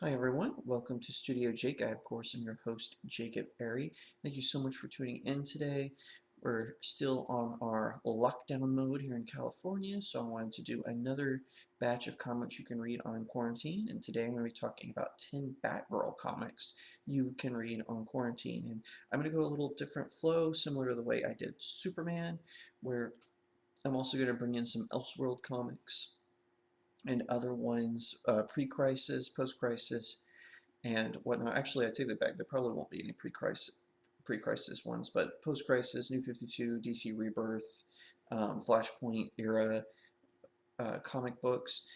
Hi everyone, welcome to StudioJake. I of course am your host Jacob Airy. Thank you so much for tuning in today. We're still on our lockdown mode here in California, so I wanted to do another batch of comics you can read on quarantine, and today I'm going to be talking about 10 Batgirl comics you can read on quarantine. And I'm going to go a little different flow, similar to the way I did Superman, where I'm also going to bring in some Elseworld comics and other ones, pre-crisis, post-crisis, and whatnot. Actually, I take that back. There probably won't be any pre-crisis ones, but post-crisis, New 52, DC Rebirth, Flashpoint era comic books,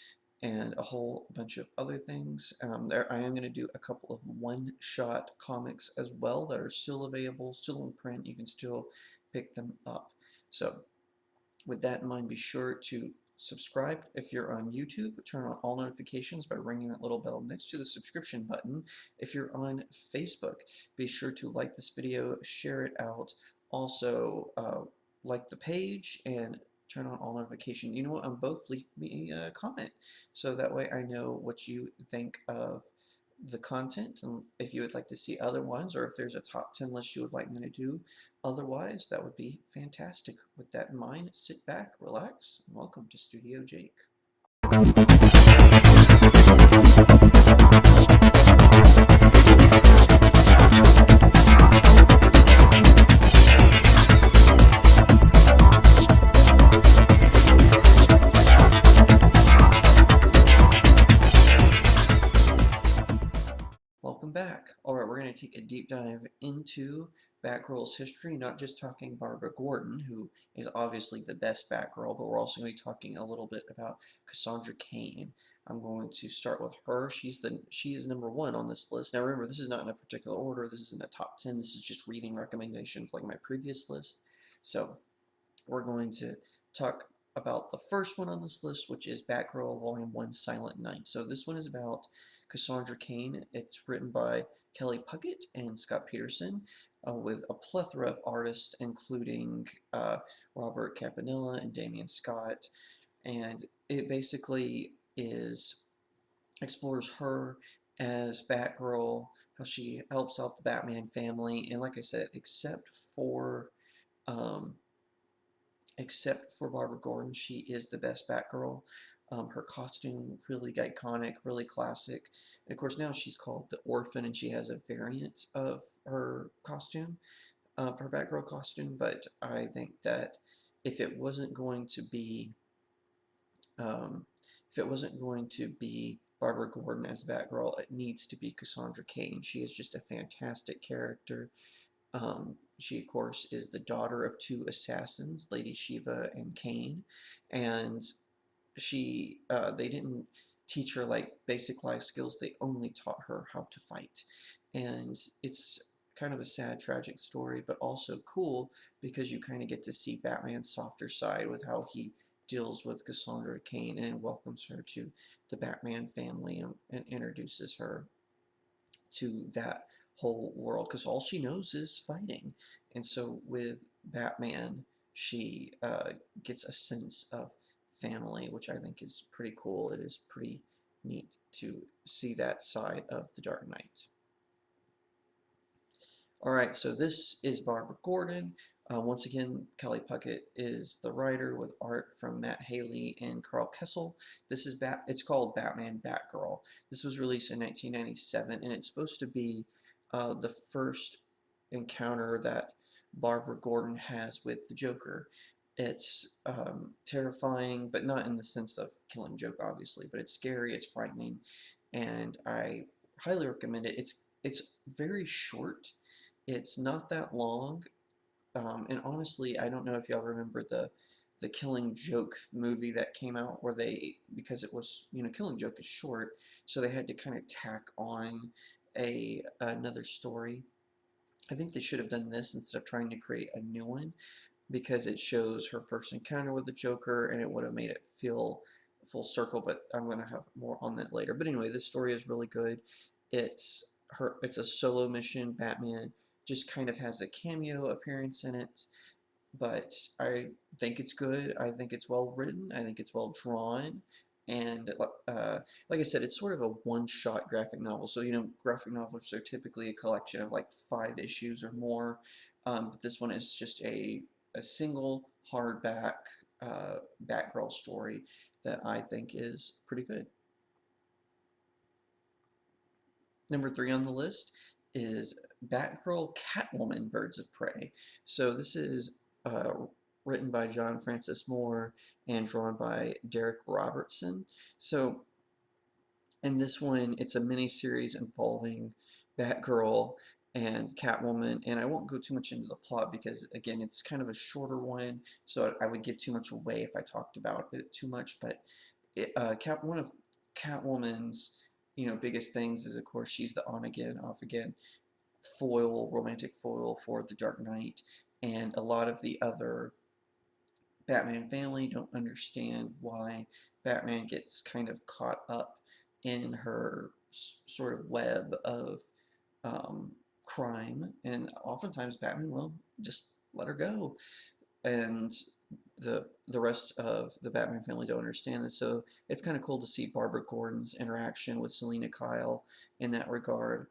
and a whole bunch of other things. I am going to do a couple of one-shot comics as well that are still available, still in print. You can still pick them up. So with that in mind, be sure to subscribe if you're on YouTube. Turn on all notifications by ringing that little bell next to the subscription button. If you're on Facebook, be sure to like this video, share it out. Also, like the page and turn on all notifications. You know what? On both, leave me a comment so that way I know what you think of the content and if you would like to see other ones or if there's a top 10 list you would like me to do. Otherwise, that would be fantastic. With that in mind, sit back, relax, and welcome to Studio Jake. Welcome back. Alright, we're going to take a deep dive into Batgirl's history, not just talking Barbara Gordon, who is obviously the best Batgirl, but we're also going to be talking a little bit about Cassandra Cain. I'm going to start with her. She is number one on this list. Now remember, this is not in a particular order. This isn't a top 10. This is just reading recommendations like my previous list. So we're going to talk about the first one on this list, which is Batgirl Volume 1 Silent Night. So this one is about Cassandra Cain. It's written by Kelly Puckett and Scott Peterson, with a plethora of artists, including Robert Campanella and Damian Scott. And it basically explores her as Batgirl, how she helps out the Batman family, and like I said, um, except for Barbara Gordon, she is the best Batgirl. Her costume, really iconic, really classic. And of course, now she's called the Orphan, and she has a variant of her costume, of her Batgirl costume. But I think that if it wasn't going to be, um, if it wasn't going to be Barbara Gordon as Batgirl, it needs to be Cassandra Cain. She is just a fantastic character. She, of course, is the daughter of two assassins, Lady Shiva and Cain, and they didn't teach her like basic life skills. They only taught her how to fight, and it's kind of a sad, tragic story, but also cool because you kind of get to see Batman's softer side with how he deals with Cassandra Cain and welcomes her to the Batman family and introduces her to that whole world because all she knows is fighting. And so with Batman, she gets a sense of family, which I think is pretty cool. It is pretty neat to see that side of the Dark Knight. Alright, so this is Barbara Gordon. Once again, Kelly Puckett is the writer with art from Matt Haley and Carl Kessel. It's called Batman Batgirl. This was released in 1997, and it's supposed to be the first encounter that Barbara Gordon has with the Joker. It's terrifying, but not in the sense of killing joke, obviously, but it's scary, it's frightening, and I highly recommend it. It's very short. It's not that long, and honestly, I don't know if y'all remember the Killing Joke movie that came out where because it was, Killing Joke is short, so they had to kind of tack on another story. I think they should have done this instead of trying to create a new one because it shows her first encounter with the Joker and it would have made it feel full circle, but I'm going to have more on that later. But anyway, this story is really good. It's a solo mission. Batman just kind of has a cameo appearance in it, but I think it's good. I think it's well written. I think it's well drawn. And like I said, it's sort of a one-shot graphic novel. So, graphic novels are typically a collection of like 5 issues or more. But this one is just a single hardback Batgirl story that I think is pretty good. Number 3 on the list is Batgirl Catwoman Birds of Prey. So this is uh, written by John Francis Moore and drawn by Derek Robertson. So in this one, it's a mini series involving Batgirl and Catwoman, and I won't go too much into the plot because, again, it's kind of a shorter one, so I would give too much away if I talked about it too much. But one of Catwoman's, biggest things is, of course, she's the on again, off again romantic foil for the Dark Knight, and a lot of the other Batman family don't understand why Batman gets kind of caught up in her sort of web of um, crime, and oftentimes Batman will just let her go, and the rest of the Batman family don't understand this. So it's kind of cool to see Barbara Gordon's interaction with Selena Kyle in that regard.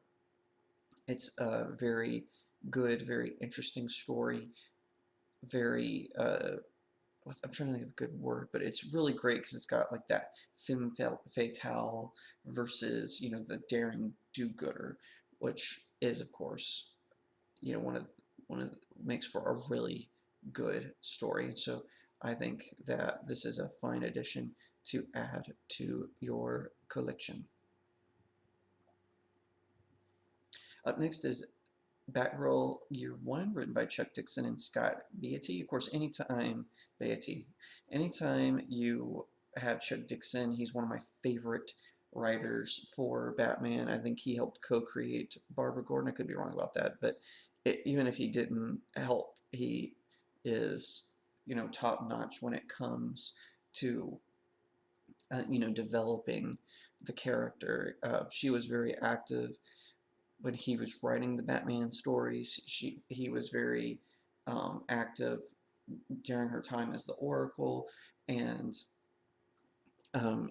It's a very good, very interesting story. Very I'm trying to think of a good word, but it's really great because it's got like that femme fatale versus the daring do-gooder, which is of course one of makes for a really good story. And so I think that this is a fine addition to add to your collection. Up next is Batgirl Year One, written by Chuck Dixon and Scott Beatty. Of course, anytime you have Chuck Dixon, he's one of my favorite writers for Batman. I think he helped co-create Barbara Gordon. I could be wrong about that, but even if he didn't help, he is top notch when it comes to developing the character. She was very active when he was writing the Batman stories. He was very active during her time as the Oracle, and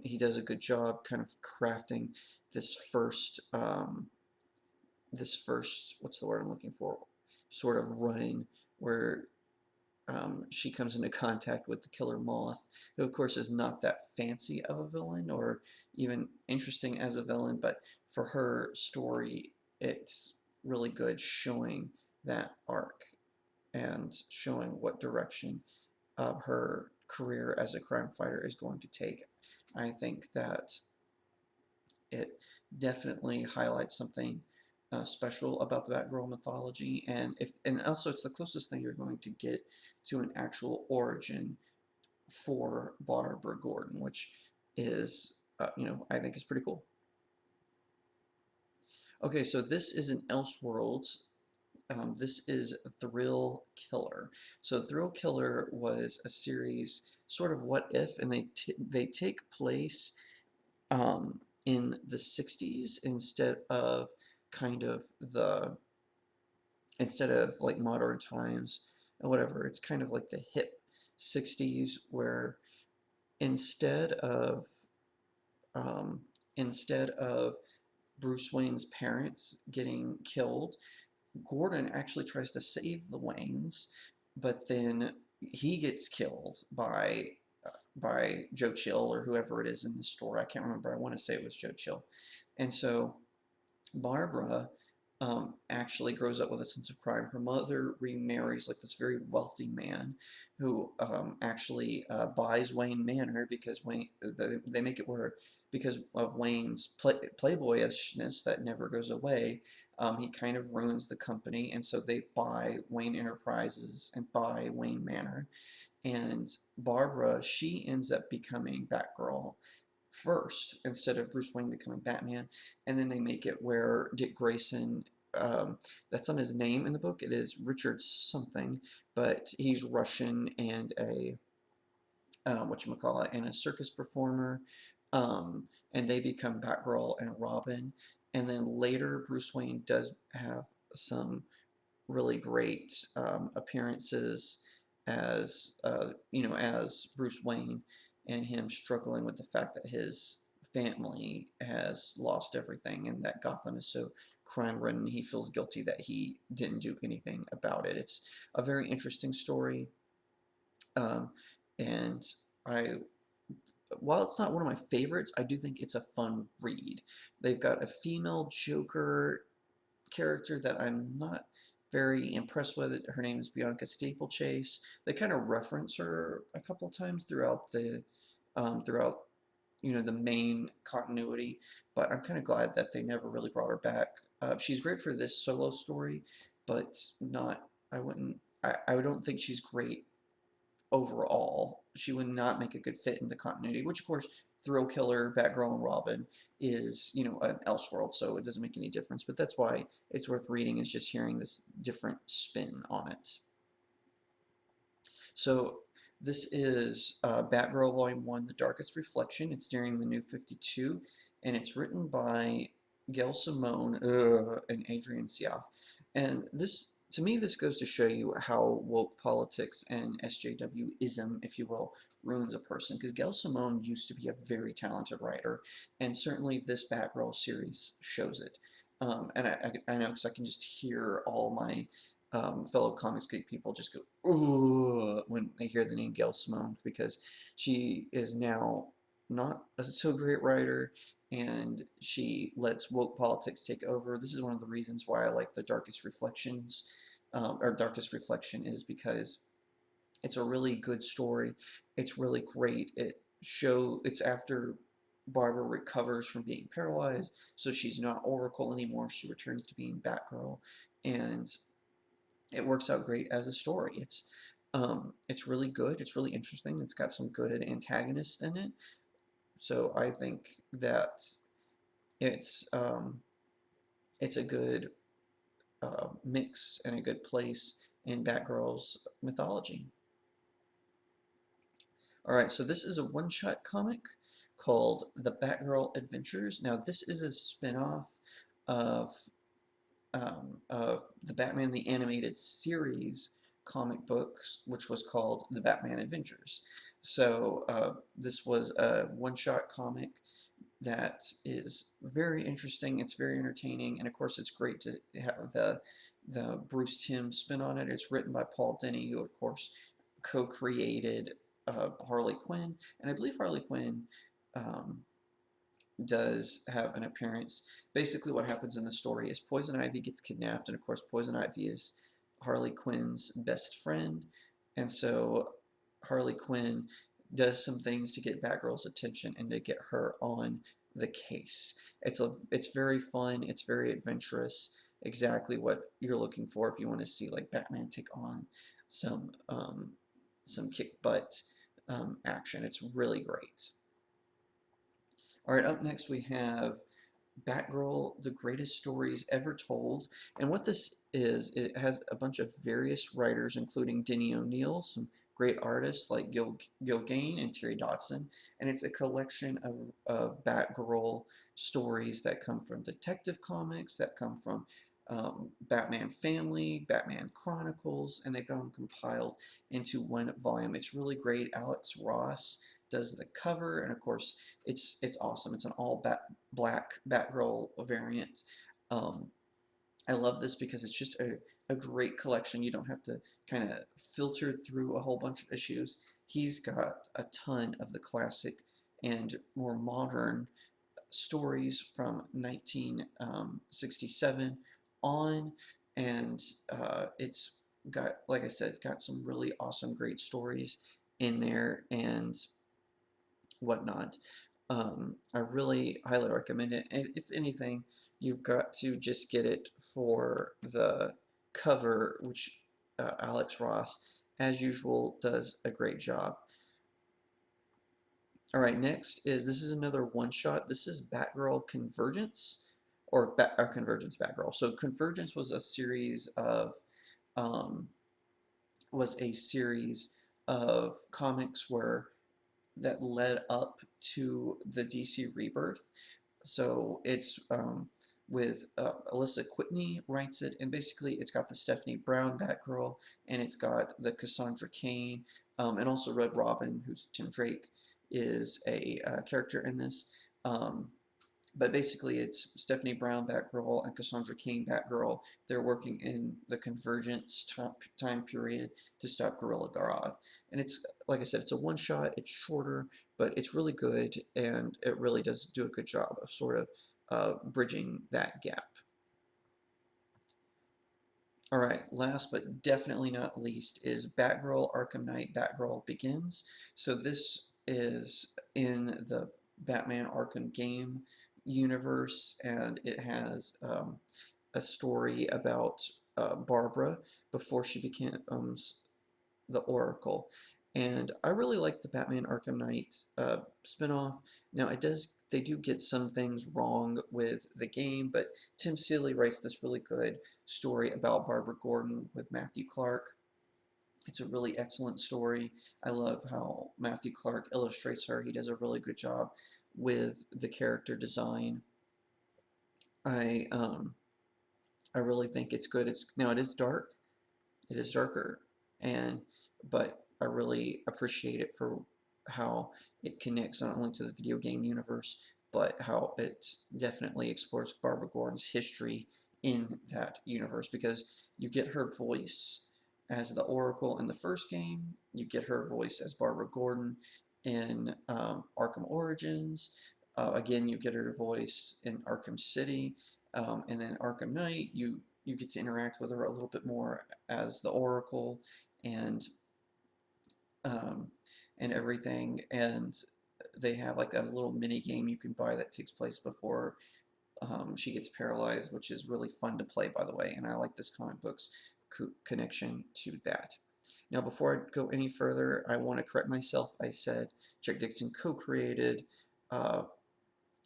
he does a good job kind of crafting this first what's the word I'm looking for, sort of run where she comes into contact with the Killer Moth, who of course is not that fancy of a villain or even interesting as a villain, but for her story, it's really good showing that arc and showing what direction her career as a crime fighter is going to take. I think that it definitely highlights something special about the Batgirl mythology, and also it's the closest thing you're going to get to an actual origin for Barbara Gordon, which is I think is pretty cool. Okay, so this is an Elseworld. This is Thrill Killer. So Thrill Killer was a series, sort of what if, and they take place in the 60s kind of the instead of like modern times and whatever. It's kind of like the hip 60s where instead of um, instead of Bruce Wayne's parents getting killed, Gordon actually tries to save the Waynes, but then he gets killed by Joe Chill or whoever it is in the store. I can't remember. I want to say it was Joe Chill. And so Barbara actually grows up with a sense of crime. Her mother remarries like this very wealthy man who actually buys Wayne Manor because they make it where because of Wayne's playboyishness that never goes away, he kind of ruins the company, and so they buy Wayne Enterprises and buy Wayne Manor. And Barbara, she ends up becoming Batgirl first instead of Bruce Wayne becoming Batman, and then they make it where Dick Grayson, that's not his name in the book, it is Richard something, but he's Russian and a whatchamacallit, and a circus performer, and they become Batgirl and Robin, and then later Bruce Wayne does have some really great appearances as as Bruce Wayne, and him struggling with the fact that his family has lost everything and that Gotham is so crime-ridden. He feels guilty that he didn't do anything about it. It's a very interesting story, um, and I while it's not one of my favorites, I do think it's a fun read. They've got a female Joker character that I'm not very impressed with. Her name is Bianca Staplechase. They kind of reference her a couple of times throughout the main continuity, but I'm kind of glad that they never really brought her back. She's great for this solo story, but not. I wouldn't. I don't think she's great overall. She would not make a good fit in the continuity, which of course Thrill Killer, Batgirl, and Robin is, an Elseworld, so it doesn't make any difference. But that's why it's worth reading, is just hearing this different spin on it. So this is Batgirl Volume 1, The Darkest Reflection. It's during the New 52, and it's written by Gail Simone and Adrian Siaf. And this, to me, this goes to show you how woke politics and SJW-ism, if you will, ruins a person. Because Gail Simone used to be a very talented writer, and certainly this Batgirl series shows it. And I know, because I can just hear all my fellow Comics Geek people just go, "Ugh," when they hear the name Gail Simone, because she is now not a so great writer, and she lets woke politics take over. This is one of the reasons why I like the Darkest Reflections, or Darkest Reflection, is because it's a really good story. It's really great. It's after Barbara recovers from being paralyzed, so she's not Oracle anymore. She returns to being Batgirl, and it works out great as a story. It's really good. It's really interesting. It's got some good antagonists in it. So I think that it's um, it's a good mix and a good place in Batgirl's mythology. All right, so this is a one-shot comic called The Batgirl Adventures. Now this is a spin-off of of the Batman the Animated Series comic books, which was called The Batman Adventures. So this was a one-shot comic that is very interesting. It's very entertaining, and of course, it's great to have the Bruce Timm spin on it. It's written by Paul Dini, who of course co-created Harley Quinn, and I believe Harley Quinn um, does have an appearance. Basically, what happens in the story is Poison Ivy gets kidnapped, and of course, Poison Ivy is Harley Quinn's best friend, and so Harley Quinn does some things to get Batgirl's attention and to get her on the case. It's very fun. It's very adventurous. Exactly what you're looking for if you want to see like Batman take on some kick butt action. It's really great. All right, up next we have Batgirl, The Greatest Stories Ever Told. And what this is, it has a bunch of various writers, including Denny O'Neil, some great artists like Gil Gane and Terry Dodson. And it's a collection of Batgirl stories that come from Detective Comics, that come from Batman Family, Batman Chronicles, and they've got them compiled into one volume. It's really great. Alex Ross does the cover, and of course, it's awesome. It's an all black Batgirl variant. Um, I love this because it's just a great collection. You don't have to kind of filter through a whole bunch of issues. He's got a ton of the classic and more modern stories from 1967 on, and it's got, like I said, got some really awesome, great stories in there and whatnot. I really highly recommend it, and if anything, you've got to just get it for the cover, which Alex Ross, as usual, does a great job. All right, next is, this is another one-shot. This is Batgirl Convergence, or Convergence Batgirl. So Convergence was a series of um, comics that led up to the DC Rebirth. So it's with Alyssa Whitney writes it, and basically it's got the Stephanie Brown Batgirl, and it's got the Cassandra Cain, and also Red Robin, who's Tim Drake, is a character in this. But basically, it's Stephanie Brown, Batgirl, and Cassandra Cain, Batgirl. They're working in the Convergence time period to stop Gorilla Grodd. And it's, like I said, it's a one-shot, it's shorter, but it's really good, and it really does do a good job of sort of bridging that gap. All right, last but definitely not least is Batgirl Arkham Knight Batgirl Begins. So this is in the Batman Arkham game universe, and it has a story about Barbara before she becomes the Oracle. And I really like the Batman Arkham Knight spinoff. Now they do get some things wrong with the game, but Tim Seeley writes this really good story about Barbara Gordon with Matthew Clark. It's a really excellent story. I love how Matthew Clark illustrates her. He does a really good job with the character design. I um, I really think it's good. It is dark. It is darker, and but I really appreciate it for how it connects not only to the video game universe, but how it definitely explores Barbara Gordon's history in that universe, because you get her voice as the Oracle in the first game, you get her voice as Barbara Gordon in Arkham Origins. Again, you get her voice in Arkham City, and then Arkham Knight. You get to interact with her a little bit more as the Oracle, and um, and everything. And they have like a little mini game you can buy that takes place before she gets paralyzed, which is really fun to play, by the way. And I like this comic book's connection to that. Now, before I go any further, I want to correct myself. I said Chuck Dixon uh,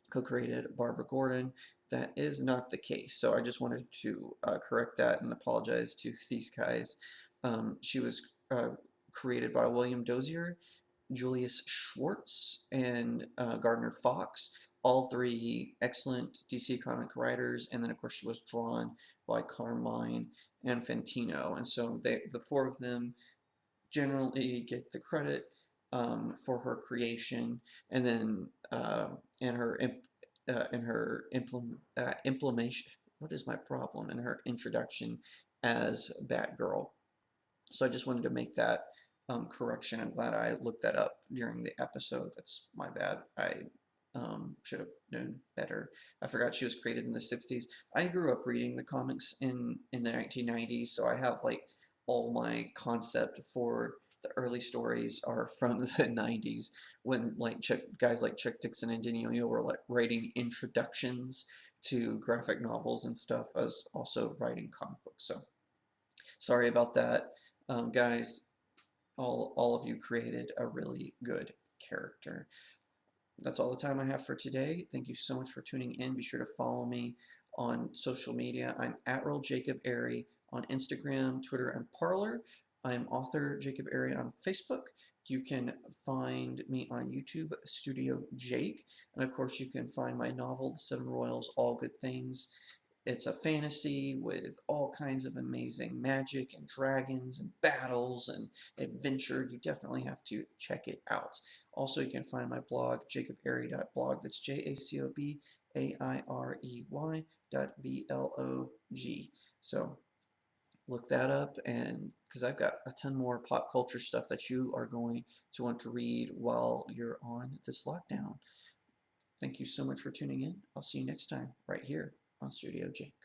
co-created Barbara Gordon. That is not the case. So I just wanted to correct that and apologize to these guys. She was created by William Dozier, Julius Schwartz, and Gardner Fox, all three excellent DC comic writers. And then, of course, she was drawn by Carmine and Fantino. And so the four of them generally get the credit for her creation, and then and her implementation. What is my problem? In her introduction as Batgirl. So I just wanted to make that correction. I'm glad I looked that up during the episode. That's my bad. I should have known better. I forgot she was created in the 60s. I grew up reading the comics in the 1990s, so I have like all my concept for the early stories are from the 90s, when like guys like Chuck Dixon and Denny O'Neil were like writing introductions to graphic novels and stuff. I was also writing comic books, so sorry about that. Guys, all of you created a really good character. That's all the time I have for today. Thank you so much for tuning in. Be sure to follow me on social media. I'm at Real Jacob Airy on Instagram, Twitter, and Parler. I'm author Jacob Airy on Facebook. You can find me on YouTube, Studio Jake. And of course, you can find my novel, The Seven Royals, All Good Things. It's a fantasy with all kinds of amazing magic and dragons and battles and adventure. You definitely have to check it out. Also, you can find my blog, jacobairy.blog. That's JACOBAIREY.blog. So look that up, and because I've got a ton more pop culture stuff that you are going to want to read while you're on this lockdown. Thank you so much for tuning in. I'll see you next time right here on Studio Jake.